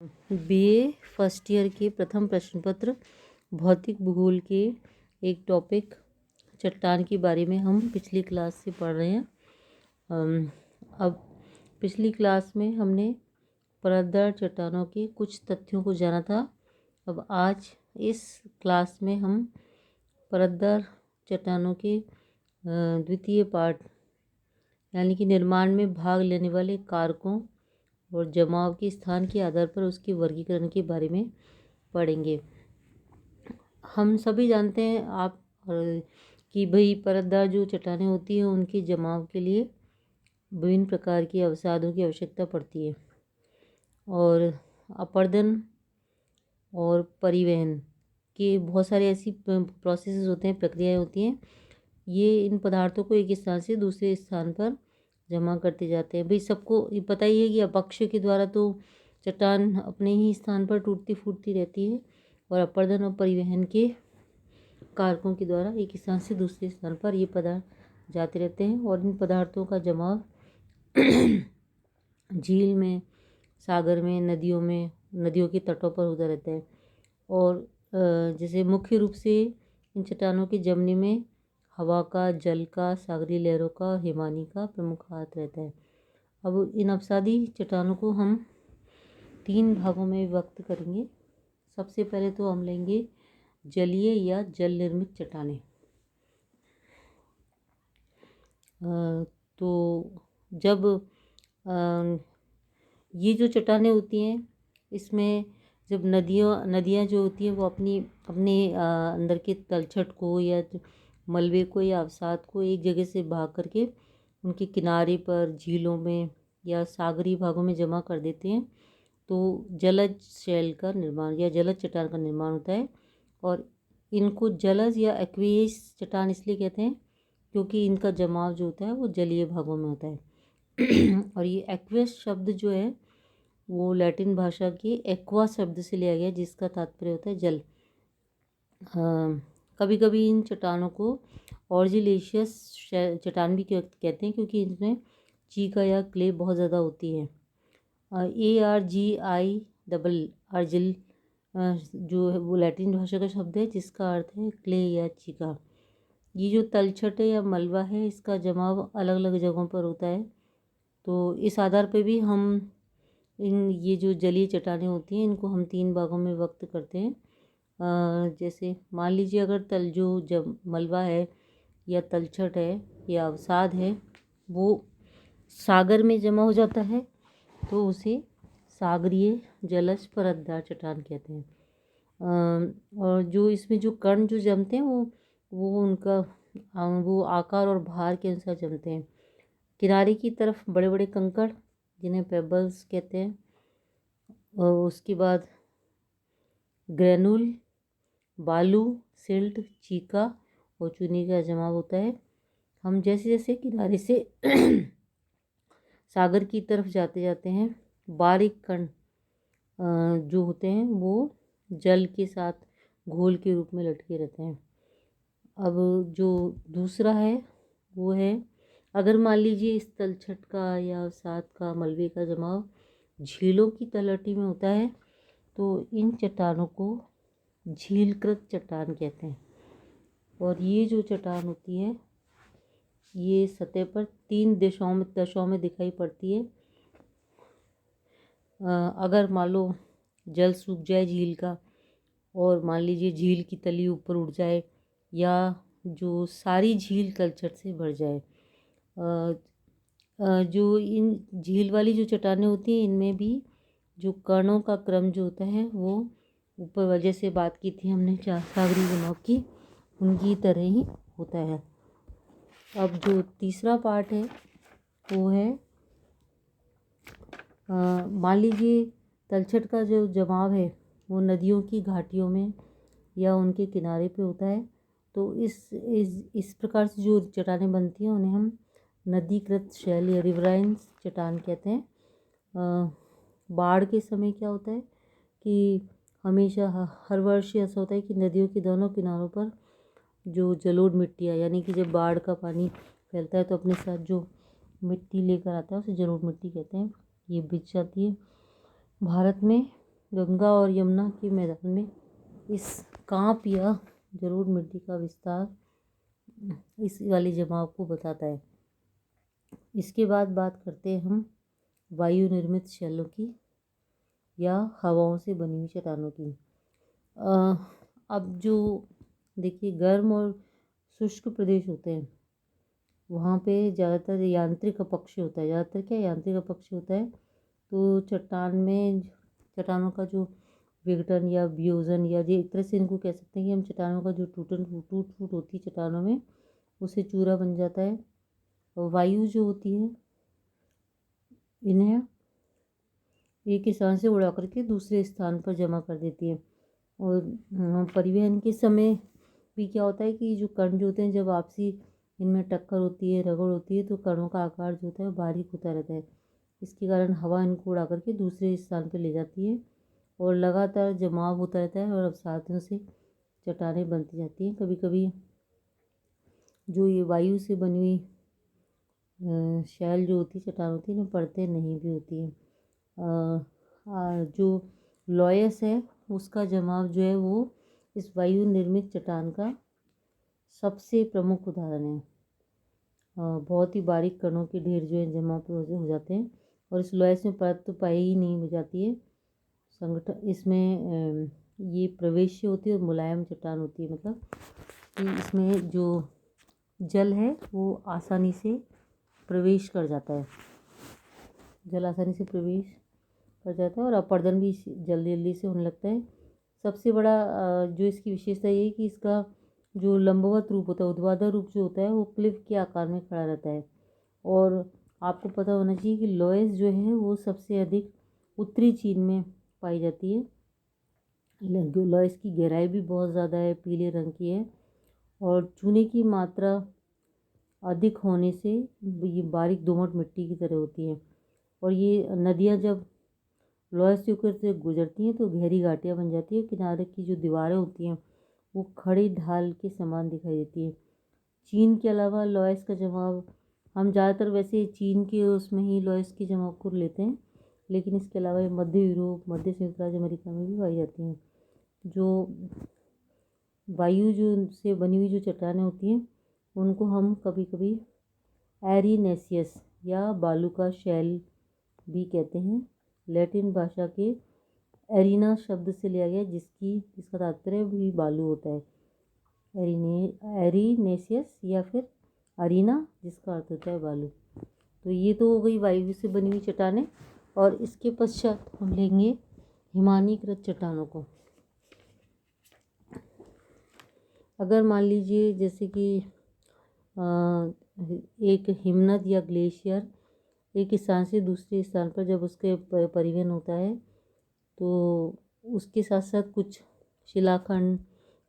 BA first year के प्रथम प्रश्न पत्र भौतिक भूगोल के एक टॉपिक चट्टान के बारे में हम पिछली क्लास से पढ़ रहे हैं। अब पिछली क्लास में हमने परतदार चट्टानों के कुछ तथ्यों को जाना था। अब आज इस क्लास में हम परतदार चट्टानों के द्वितीय पार्ट यानी कि निर्माण में भाग लेने वाले कारकों और जमाव के स्थान के आधार पर उसके वर्गीकरण के बारे में पढ़ेंगे। हम सभी जानते हैं कि भाई परतदार जो चट्टानें होती हैं उनके जमाव के लिए विभिन्न प्रकार की अवसादों की आवश्यकता पड़ती है और अपरदन और परिवहन के बहुत सारे ऐसी प्रोसेसेस होते हैं, प्रक्रियाएं होती हैं। ये इन पदार्थों को एक स्थान से दूसरे स्थान पर जमा करते जाते हैं। भाई सबको ये पता ही है कि अपक्ष के द्वारा तो चट्टान अपने ही स्थान पर टूटती फूटती रहती है और अपरदन और परिवहन के कारकों के द्वारा एक स्थान से दूसरे स्थान पर ये पदार्थ जाते रहते हैं और इन पदार्थों का जमाव झील में, सागर में, नदियों के तटों पर होता रहता है। और जैसे मुख्य रूप से इन चट्टानों के जमने में हवा का, जल का, सागरीय लहरों का, हिमानी का प्रमुख हाथ रहता है। अब इन अवसादी चट्टानों को हम 3 भागों में विभक्त करेंगे। सबसे पहले तो हम लेंगे जलीय या जल निर्मित चट्टानें। तो जब ये जो चट्टानें होती हैं इसमें जब नदियाँ जो होती हैं वो अपने अंदर के तलछट को या मलबे को या अवसाद को एक जगह से भाग करके उनके किनारे पर, झीलों में या सागरीय भागों में जमा कर देते हैं, तो जलज शैल का निर्माण या जलज चट्टान का निर्माण होता है। और इनको जलज या एक्वेयस चट्टान इसलिए कहते हैं क्योंकि इनका जमाव जो होता है वो जलीय भागों में होता है। और ये एक्वेयस शब्द जो है वो लैटिन भाषा के एक्वा शब्द से लिया गया जिसका तात्पर्य होता है जल। कभी कभी इन चट्टानों को ऑर्जिलेशियस चट्टान भी कहते हैं क्योंकि इनमें चीका या क्ले बहुत ज़्यादा होती है। ARGI अर्जिल जो है वो लैटिन भाषा का शब्द है जिसका अर्थ है क्ले या चीका। ये जो तलछट या मलबा है इसका जमाव अलग अलग जगहों पर होता है। तो इस आधार पर भी हम ये जो जलीय चट्टानें होती हैं इनको हम 3 भागों में विभक्त करते हैं। जैसे मान लीजिए अगर जब मलबा है या तलछट है या अवसाद है वो सागर में जमा हो जाता है तो उसे सागरीय जलज परतदार चट्टान कहते हैं। और जो इसमें जो कण जो जमते हैं वो आकार और भार के अनुसार जमते हैं। किनारे की तरफ बड़े बड़े कंकड़ जिन्हें पेबल्स कहते हैं, और उसके बाद ग्रेनुल, बालू, सिल्ट, चीका और चूने का जमाव होता है। हम जैसे जैसे किनारे से सागर की तरफ जाते जाते हैं बारीक कण जो होते हैं वो जल के साथ घोल के रूप में लटके रहते हैं। अब जो दूसरा है वो है अगर मान लीजिए इस तलछट का या अवसाद का, मलबे का जमाव झीलों की तलहटी में होता है तो इन चट्टानों को झीलकृत चट्टान कहते हैं। और ये जो चट्टान होती है ये सतह पर 3 दशाओं में दिखाई पड़ती है। अगर मान लो जल सूख जाए झील का और मान लीजिए झील की तली ऊपर उठ जाए या जो सारी झील तलछट से भर जाए, जो इन झील वाली जो चट्टानें होती हैं इनमें भी जो कणों का क्रम जो होता है वो ऊपर वजह से बात की थी हमने सागरीय जमाव की, उनकी तरह ही होता है। अब जो तीसरा पार्ट है वो है मान लीजिए तलछट का जो जमाव है वो नदियों की घाटियों में या उनके किनारे पे होता है तो इस प्रकार से जो चट्टानें बनती हैं उन्हें हम नदीकृत शैल या रिवराइंस चट्टान कहते हैं। बाढ़ के समय क्या होता है कि हमेशा हर वर्ष ऐसा होता है कि नदियों के दोनों किनारों पर जो जलोढ़ मिट्टियाँ यानी कि जब बाढ़ का पानी फैलता है तो अपने साथ जो मिट्टी लेकर आता है उसे जलोढ़ मिट्टी कहते हैं, ये बिछ जाती है। भारत में गंगा और यमुना के मैदान में इस कांप या जरूर मिट्टी का विस्तार इस वाली जमाव को बताता है। इसके बाद बात करते हैं हम वायु निर्मित शैलों की या हवाओं से बनी हुई चट्टानों की। अब जो देखिए गर्म और शुष्क प्रदेश होते हैं वहाँ पे ज़्यादातर यांत्रिक अपक्षय होता है। ज़्यादातर क्या यांत्रिक अपक्षय होता है, तो चट्टानों का जो विघटन या वियोजन या जो एक तरह से इनको कह सकते हैं कि हम चट्टानों का जो टूट फूट होती है चट्टानों में, उसे चूरा बन जाता है। और वायु जो होती है इन्हें एक स्थान से उड़ा करके दूसरे स्थान पर जमा कर देती है। और परिवहन के समय भी क्या होता है कि जो कण जो होते हैं जब आपसी इनमें टक्कर होती है, रगड़ होती है, तो कणों का आकार जो होता है बारीक होता रहता है। इसके कारण हवा इनको उड़ा करके दूसरे स्थान पर ले जाती है और लगातार जमाव होता रहता है और अवसादों से चट्टानें बनती जाती हैं। कभी कभी जो ये वायु से बनी हुई शैल जो होती है चट्टान होती है, इनमें परतें नहीं भी होती हैं। जो लॉयस है उसका जमाव जो है वो इस वायु निर्मित चट्टान का सबसे प्रमुख उदाहरण है। बहुत ही बारीक कणों के ढेर जो है जमा हो जाते हैं और इस लॉयस में परत तो पाई ही नहीं हो जाती है। संगठन इसमें ये प्रवेश्य होती है और मुलायम चट्टान होती है, मतलब कि इसमें जो जल है वो आसानी से प्रवेश कर जाता है। जल आसानी से प्रवेश कर जाता है और अपरदन भी जल्दी जल्दी से होने लगता है। सबसे बड़ा जो इसकी विशेषता ये है कि इसका जो लंबवत रूप होता है, ऊर्ध्वाधर रूप जो होता है, वो क्लिफ के आकार में खड़ा रहता है। और आपको पता होना चाहिए कि लॉयस जो है वो सबसे अधिक उत्तरी चीन में पाई जाती है। लॉयस की गहराई भी बहुत ज़्यादा है, पीले रंग की है और चूने की मात्रा अधिक होने से ये बारीक दोमट मिट्टी की तरह होती है। और ये नदियाँ जब लॉयस के ऊपर से गुजरती हैं तो गहरी घाटियाँ बन जाती है। किनारे की जो दीवारें होती हैं वो खड़ी ढाल के समान दिखाई देती है। चीन के अलावा लॉयस का जमाव हम ज़्यादातर वैसे चीन के उसमें ही लॉयस के जमाव को लेते हैं, लेकिन इसके अलावा ये मध्य यूरोप, मध्य संयुक्त राज्य अमेरिका में भी पाई जाती हैं। जो वायु जो से बनी हुई जो चट्टानें होती हैं उनको हम कभी कभी एरीनेसियस या बालू का शैल भी कहते हैं। लैटिन भाषा के एरिना शब्द से लिया गया जिसका तात्पर्य भी बालू होता है। एरीनेसियस या फिर अरीना जिसका अर्थ होता है बालू। तो ये तो हो गई वायु से बनी हुई चट्टानें। और इसके पश्चात हम लेंगे हिमानीकृत चट्टानों को। अगर मान लीजिए जैसे कि एक हिमनद या ग्लेशियर एक स्थान से दूसरे स्थान पर जब उसके परिवहन होता है तो उसके साथ साथ कुछ शिलाखंड,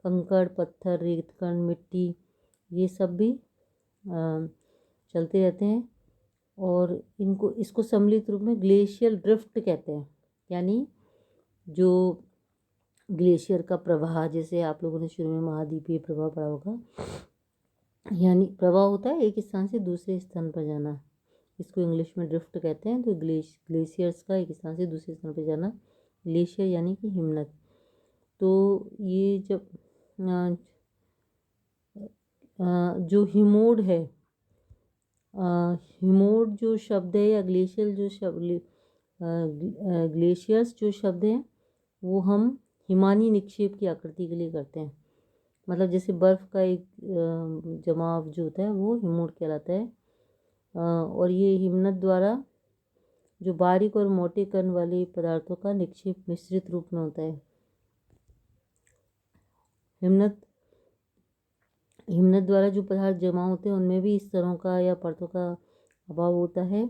कंकड़, पत्थर, रेतकण, मिट्टी ये सब भी चलते रहते हैं और इसको सम्मिलित रूप में ग्लेशियल ड्रिफ्ट कहते हैं। यानी जो ग्लेशियर का प्रवाह, जैसे आप लोगों ने शुरू में महाद्वीपीय प्रवाह पढ़ा होगा, यानी प्रवाह होता है एक स्थान से दूसरे स्थान पर जाना, इसको इंग्लिश में ड्रिफ्ट कहते हैं। तो ग्लेशियर्स का एक स्थान से दूसरे स्थान पर जाना, ग्लेशियर यानी कि हिमनद। तो ये जब जो हिमोड है, हिमोड जो शब्द है या ग्लेशियल जो शब्द, ग्लेशियर्स जो शब्द हैं वो हम हिमानी निक्षेप की आकृति के लिए करते हैं। मतलब जैसे बर्फ़ का एक जमाव जो होता है वो हिमोड कहलाता है। और ये हिमनद द्वारा जो बारीक और मोटे कण वाले पदार्थों का निक्षेप मिश्रित रूप में होता है। हिमनद द्वारा जो पदार्थ जमा होते हैं उनमें भी इस तरह का या परतों का अभाव होता है।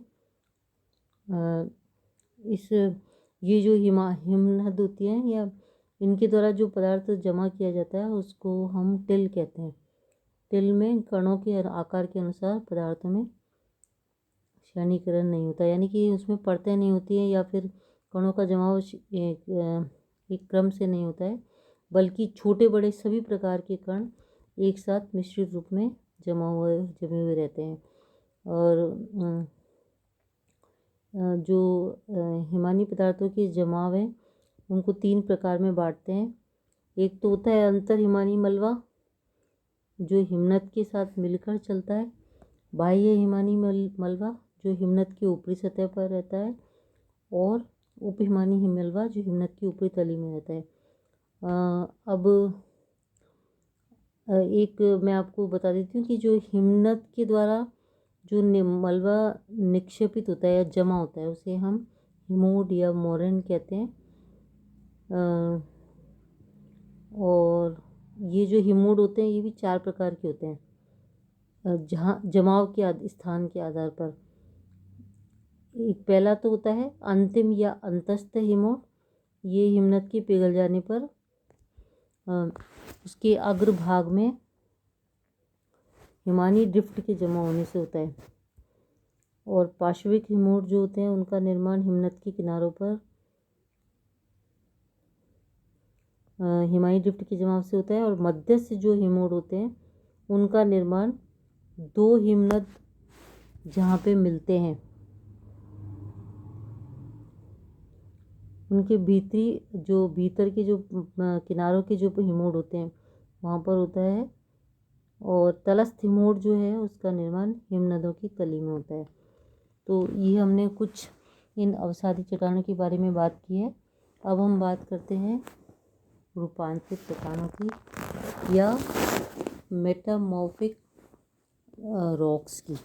ये जो हिमनद होती हैं या इनके द्वारा जो पदार्थ जमा किया जाता है उसको हम टिल कहते हैं। टिल में कणों के आकार के अनुसार पदार्थों में क्षणीकरण नहीं होता, यानी कि उसमें परतें नहीं होती हैं या फिर कणों का जमाव एक क्रम से नहीं होता है, बल्कि छोटे बड़े सभी प्रकार के कण एक साथ मिश्रित रूप में जमे हुए रहते हैं। और जो हिमानी पदार्थों के जमाव है उनको 3 प्रकार में बांटते हैं। एक तो होता है अंतर हिमानी मलबा, जो हिमनद के साथ मिलकर चलता है। बाह्य हिमानी मलबा, जो हिमनद की ऊपरी सतह पर रहता है। और उप हिमानी मलबा, जो हिमनद की ऊपरी तली में रहता है। अब एक मैं आपको बता देती हूँ कि जो हिमनद के द्वारा जो मलबा निक्षेपित होता है या जमा होता है, उसे हम हिमोड या मोरेन कहते हैं। और ये जो हिमोड होते हैं, ये भी 4 प्रकार के होते हैं, जहाँ जमाव के स्थान के आधार पर। एक पहला तो होता है अंतिम या अंतस्थ हिमोड। ये हिमनद के पिघल जाने पर उसके अग्रभाग में हिमानी ड्रिफ्ट के जमा होने से होता है। और पार्श्विक हिमोड जो होते हैं, उनका निर्माण हिमनद के किनारों पर हिमानी ड्रिफ्ट के जमाव से होता है। और मध्यस्थ जो हिमोड होते हैं, उनका निर्माण 2 हिमनद जहाँ पे मिलते हैं, उनके भीतर के जो किनारों के जो हिमोड होते हैं, वहाँ पर होता है। और तलस्थ हिमोड जो है, उसका निर्माण हिमनदों की तली में होता है। तो ये हमने कुछ इन अवसादी चट्टानों के बारे में बात की है। अब हम बात करते हैं रूपांतरित चट्टानों की या मेटामॉर्फिक रॉक्स की।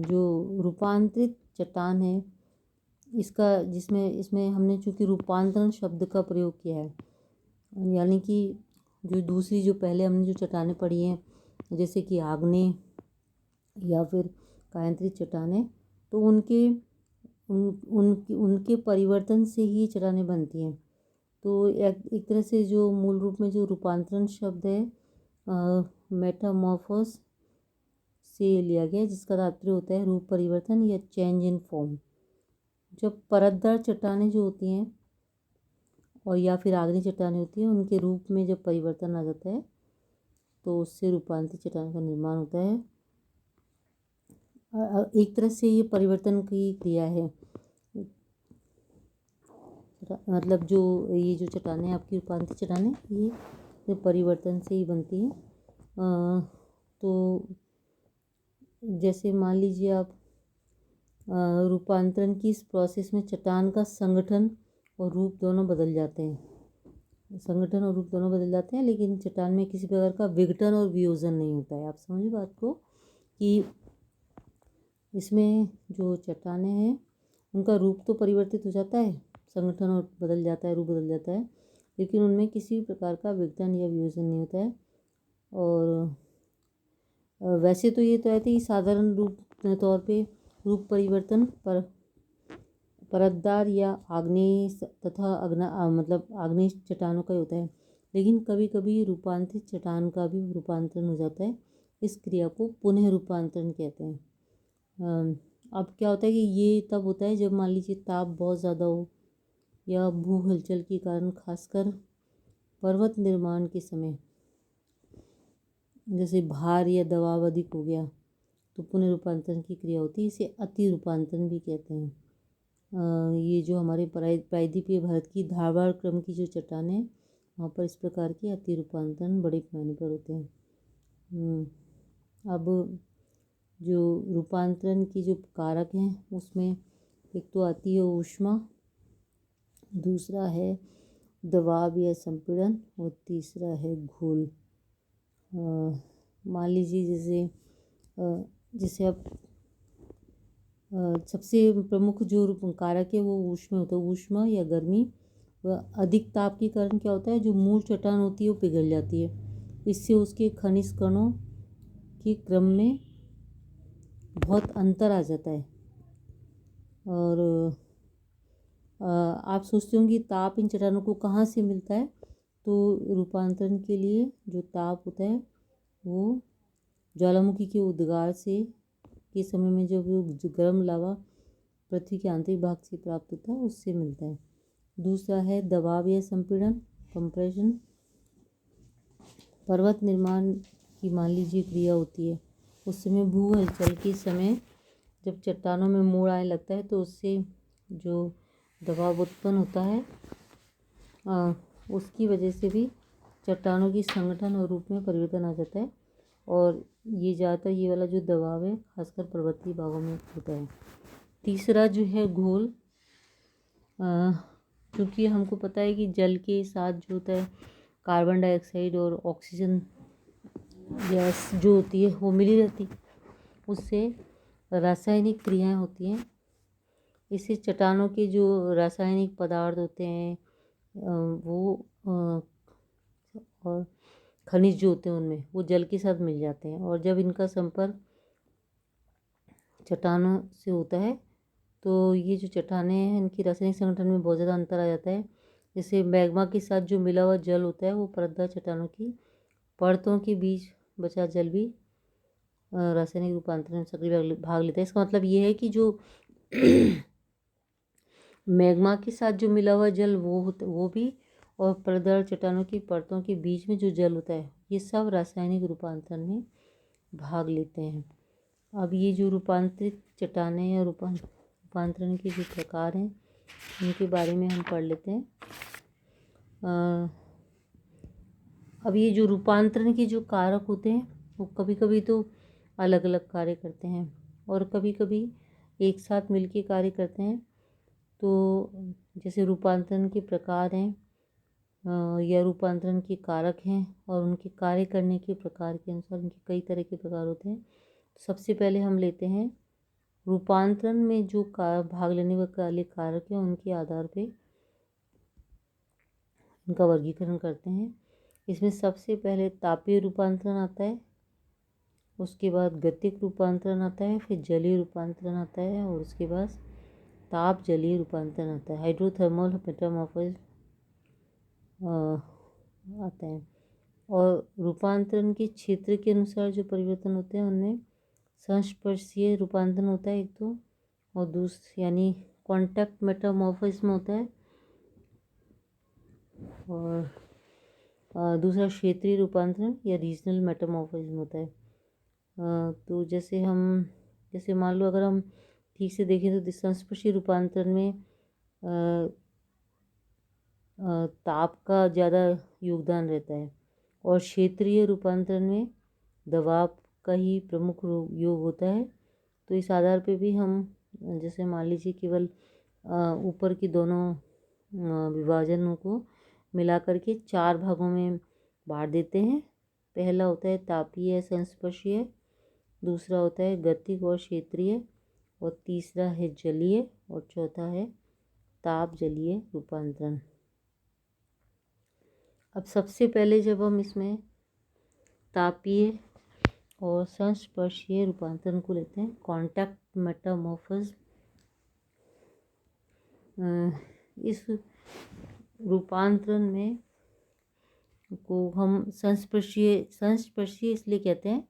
जो रूपांतरित चट्टान है, इसमें हमने चूँकि रूपांतरण शब्द का प्रयोग किया है, यानी कि जो पहले हमने जो चट्टानें पढ़ी हैं, जैसे कि आग्नेय या फिर कायांतरित चट्टानें, तो उनके परिवर्तन से ही चट्टानें बनती हैं। तो एक तरह से जो मूल रूप में जो रूपांतरण शब्द है, मेटामॉर्फोस से लिया गया, जिसका तात्पर्य होता है रूप परिवर्तन या चेंज इन फॉर्म। जब परतदार चट्टानें जो होती हैं और या फिर आग्नेय चट्टानें होती हैं, उनके रूप में जब परिवर्तन आ जाता है, तो उससे रूपांतरित चट्टान का निर्माण होता है। एक तरह से ये परिवर्तन की क्रिया है, मतलब जो ये जो चट्टानें आपकी रूपांतरित चट्टानें, ये परिवर्तन से ही बनती हैं। तो जैसे मान लीजिए आप रूपांतरण की इस प्रोसेस में चट्टान का संगठन और रूप दोनों बदल जाते हैं। लेकिन चट्टान में किसी प्रकार का विघटन और वियोजन नहीं होता है। आप समझिए बात को कि इसमें जो चट्टानें हैं, उनका रूप तो परिवर्तित हो जाता है, संगठन और बदल जाता है, रूप बदल जाता है, लेकिन उनमें किसी प्रकार का विघटन या वियोजन नहीं होता है। और वैसे तो ये कहते हैं कि साधारण रूप तौर पे रूप परिवर्तन परतदार या आग्नेय तथा आग्नेय चट्टानों का होता है, लेकिन कभी कभी रूपांतरित चट्टान का भी रूपांतरण हो जाता है। इस क्रिया को पुनः रूपांतरण कहते हैं। अब क्या होता है कि ये तब होता है जब मान लीजिए ताप बहुत ज़्यादा हो या भू हलचल के कारण, खासकर पर्वत निर्माण के समय, जैसे भार या दबाव अधिक हो गया, तो पुनः रूपांतरण की क्रिया होती है। इसे अति रूपांतरण भी कहते हैं। ये जो हमारे प्रायद्वीपीय भारत की धारवाड़ क्रम की जो चट्टान है, वहाँ पर इस प्रकार के अति रूपांतरण बड़े पैमाने पर होते हैं। अब जो रूपांतरण की जो कारक हैं, उसमें एक तो आती है ऊष्मा, दूसरा है दबाव या संपीड़न, और तीसरा है घोल। मान लीजिए जैसे अब सबसे प्रमुख जो कारक है वो ऊष्मा होता है। ऊष्मा या गर्मी व अधिक ताप के कारण क्या होता है, जो मूल चट्टान होती है वो पिघल जाती है। इससे उसके खनिज कणों के क्रम में बहुत अंतर आ जाता है। और आप सोचते होंगे ताप इन चट्टानों को कहाँ से मिलता है, तो रूपांतरण के लिए जो ताप होता है वो ज्वालामुखी के उद्गार से के समय में जब वो गर्म लावा पृथ्वी के आंतरिक भाग से प्राप्त होता है, उससे मिलता है। दूसरा है दबाव या संपीड़न, कंप्रेशन। पर्वत निर्माण की मान लीजिए क्रिया होती है, उस समय भू हलचल के समय जब चट्टानों में मोड़ आने लगता है, तो उससे जो दबाव उत्पन्न होता है, उसकी वजह से भी चट्टानों की संगठन और रूप में परिवर्तन आ जाता है। और ये ज़्यादातर ये वाला जो दबाव है खासकर पर्वतीय भागों में होता है। तीसरा जो है घोल, क्योंकि हमको पता है कि जल के साथ जो होता है कार्बन डाइऑक्साइड और ऑक्सीजन गैस जो होती है वो मिली रहती, उससे रासायनिक क्रियाएं होती हैं। इससे चट्टानों के जो रासायनिक पदार्थ होते हैं वो और खनिज जो होते हैं उनमें वो जल के साथ मिल जाते हैं, और जब इनका संपर्क चट्टानों से होता है तो ये जो चट्टानें हैं इनकी रासायनिक संगठन में बहुत ज़्यादा अंतर आ जाता है। जैसे मैग्मा के साथ जो मिला हुआ जल होता है वो परतदार चट्टानों की परतों के बीच बचा जल भी रासायनिक रूपांतरण में सक्रिय भाग लेता है। इसका मतलब ये है कि जो मैग्मा के साथ जो मिला हुआ जल वो भी, और परतदार चट्टानों की परतों के बीच में जो जल होता है ये सब रासायनिक रूपांतरण में भाग लेते हैं। अब ये जो रूपांतरित चट्टानें या रूपांतरण के जो प्रकार हैं उनके बारे में हम पढ़ लेते हैं। अब ये जो रूपांतरण के जो कारक होते हैं वो कभी कभी तो अलग अलग कार्य करते हैं और कभी कभी एक साथ मिलके कार्य करते हैं। तो जैसे रूपांतरण के प्रकार हैं या रूपांतरण के कारक हैं और उनके कार्य करने के प्रकार के अनुसार उनके कई तरह के प्रकार होते हैं। सबसे पहले हम लेते हैं रूपांतरण में जो भाग लेने वाले कारक हैं उनके आधार पे उनका वर्गीकरण करते हैं। इसमें सबसे पहले तापीय रूपांतरण आता है, उसके बाद गतिक रूपांतरण आता है, फिर जलीय रूपांतरण आता है और उसके बाद ताप जलीय रूपांतरण आता है। हाइड्रोथर्मल मेटामॉर्फोसिस आता है। और रूपांतरण के क्षेत्र के अनुसार जो परिवर्तन होते हैं उनमें संस्पर्शीय रूपांतरण होता है एक तो, और दूसरा यानी कॉन्टैक्ट मेटामॉर्फोसिस होता है, और दूसरा क्षेत्रीय रूपांतरण या रीजनल मेटामॉर्फोसिस होता है। तो जैसे मान लो अगर हम ठीक से देखें तो संस्पर्शीय रूपांतरण में ताप का ज़्यादा योगदान रहता है, और क्षेत्रीय रूपांतरण में दबाव का ही प्रमुख योग होता है। तो इस आधार पे भी हम जैसे मान लीजिए केवल ऊपर की दोनों विभाजनों को मिलाकर के 4 भागों में बांट देते हैं। पहला होता है तापीय संस्पर्शीय, दूसरा होता है गतिक और क्षेत्रीय, और तीसरा है जलीय, और चौथा है ताप जलीय रूपांतरण। अब सबसे पहले जब हम इसमें तापीय और संस्पर्शीय रूपांतरण को लेते हैं, कॉन्टैक्ट मेटामॉर्फोसिस, इस रूपांतरण में को हम संस्पर्शीय इसलिए कहते हैं,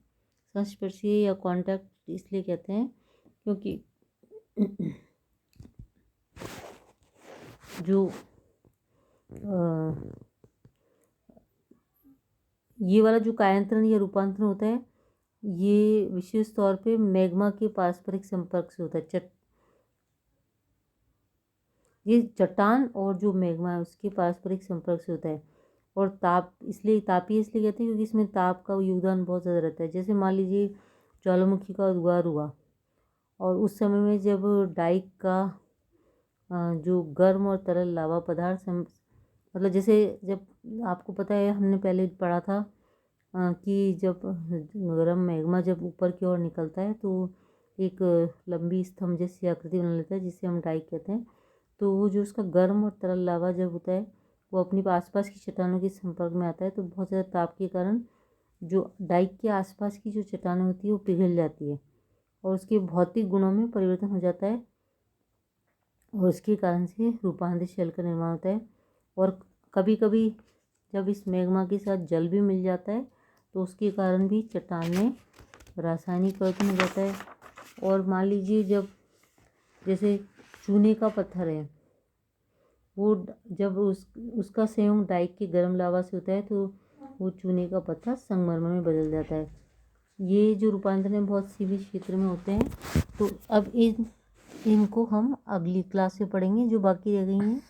संस्पर्शीय या कॉन्टैक्ट इसलिए कहते हैं क्योंकि जो ये वाला जो कायांतरण या रूपांतरण होता है ये विशेष तौर पे मैग्मा के पारस्परिक संपर्क से होता है। ये चट्टान और जो मैग्मा है उसके पारस्परिक संपर्क से होता है। और तापीय इसलिए कहते हैं क्योंकि इसमें ताप का योगदान बहुत ज़्यादा रहता है। जैसे मान लीजिए ज्वालामुखी का उद्गार हुआ और उस समय में जब डाइक का जो गर्म और तरल लावा पदार्थ मतलब जैसे जब आपको पता है हमने पहले पढ़ा था कि जब गर्म मैग्मा जब ऊपर की ओर निकलता है तो एक लंबी स्तंभ जैसी आकृति बना लेता है जिसे हम डाइक कहते हैं। तो वो जो उसका गर्म और तरल लावा जब होता है वो अपनी आसपास की चट्टानों के संपर्क में आता है तो बहुत ज़्यादा ताप के कारण जो डाइक के आसपास की जो चट्टानें होती है वो पिघल जाती है और उसके भौतिक गुणों में परिवर्तन हो जाता है और उसके कारण से रूपांतरित शेल का निर्माण होता है। और कभी कभी जब इस मैग्मा के साथ जल भी मिल जाता है तो उसके कारण भी चट्टान में रासायनिक परिवर्तन हो जाता है। और मान लीजिए जब जैसे चूने का पत्थर है वो जब उसका संयोग डाइक के गर्म लावा से होता है तो वो चूने का पत्थर संगमरमर में बदल जाता है। ये जो रूपांतरण बहुत सीमित क्षेत्र में होते हैं। तो अब इन इनको हम अगली क्लास में पढ़ेंगे जो बाकी रह गई हैं।